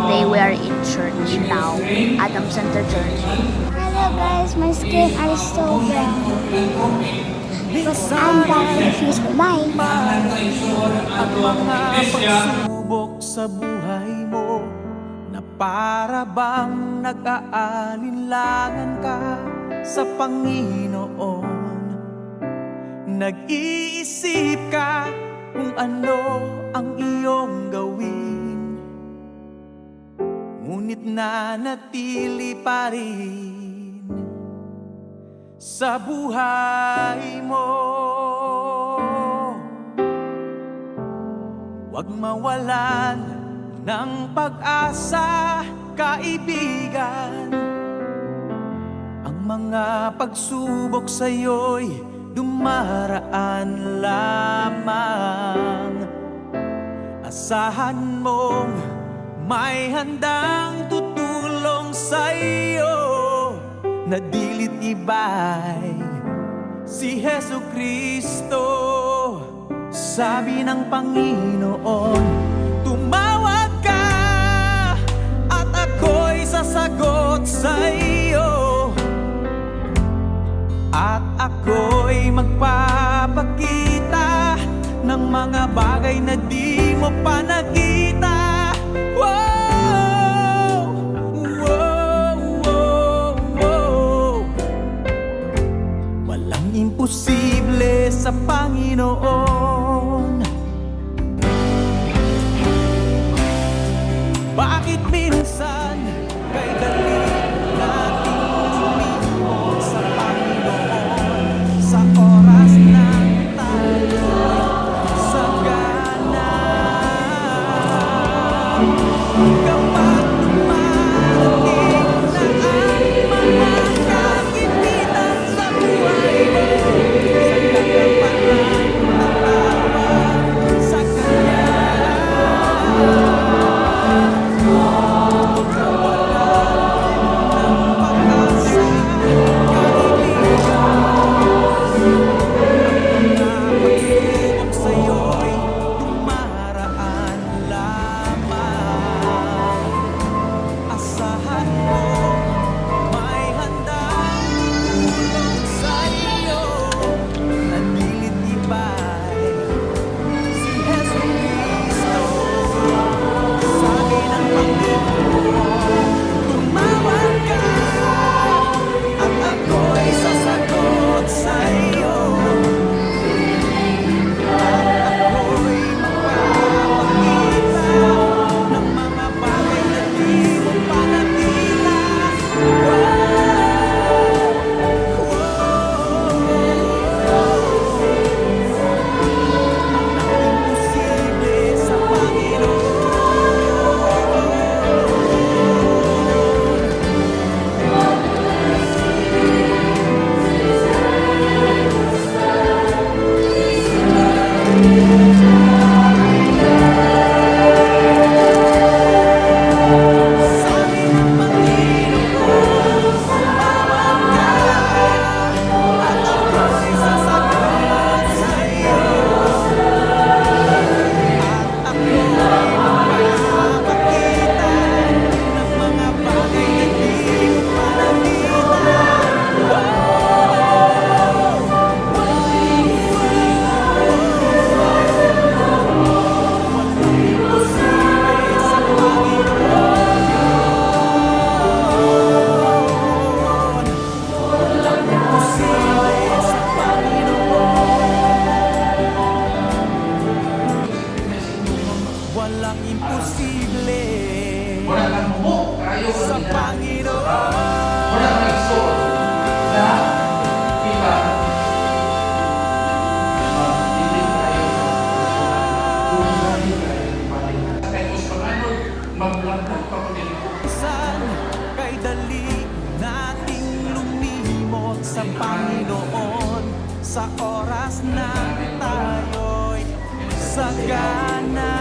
today we are in church now, Adam Center Church. Hello guys, my skin are so brown. But I'm confused. Bye. Ang mga pagsubok sa buhay mo na para bang nag-aalinlangan ka sa Panginoon. Nag-iisip ka kung ano ang iyong gawin, ngunit nanatili pa rin sa buhay mo. Huwag mawalan ng pag-asa, kaibigan. Ang mga pagsubok sa'yo'y dumaraan lamang. Asahan mong may handang tutulong sa'yo, na dilit iba'y si Jesucristo. Sabi ng Panginoon, tumawag ka at ako'y sasagot sa iyo, at ako'y magpapakita ng mga bagay na di mo pa nakita. Wow! Wow! Wow! Wow! Walang imposible sa Panginoon. Bakit minsan kay dali nating lumihod sa Panginoon sa oras ng tayo'y sagana? Kapag dumarating na ang mga kagipitan sa buhay mo, saka ka palang tatawag sa Kanya. Walang imposible sa Panginoon. Saan kay dali nating lumimot sa Panginoon sa oras na tayo'y sagana?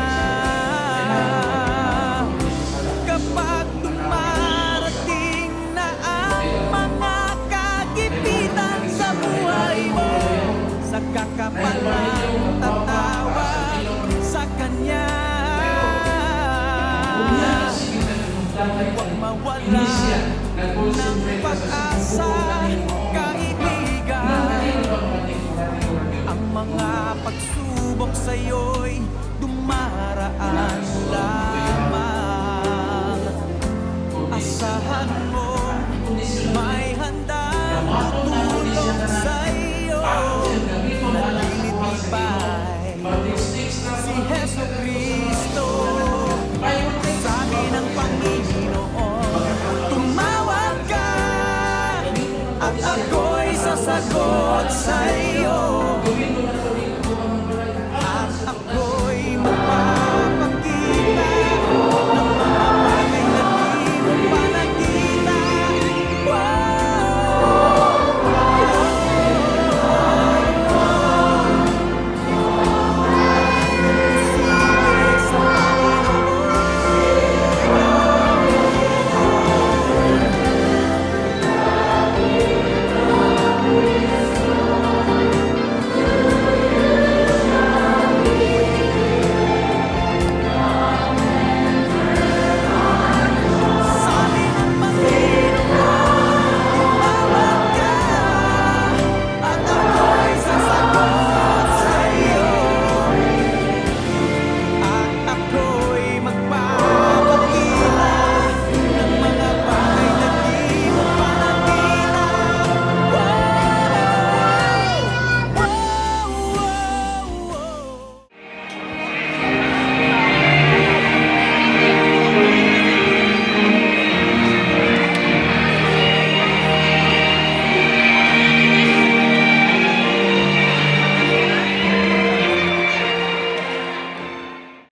Kapag dumarating na ang mga kagipitan sa buhay mo, saka ka palang tatawag sa Kanya. Huwag mawala ng pag-asa, kaibigan. Ang mga pagsubok sa'yo'y dumaraan lamang. Asahan mo, may handang tutulong sa'yo. Nalilitibay si Jesu Cristo. Sabi ng Panginoon, tumawag ka at ako'y sasagot sa'yo.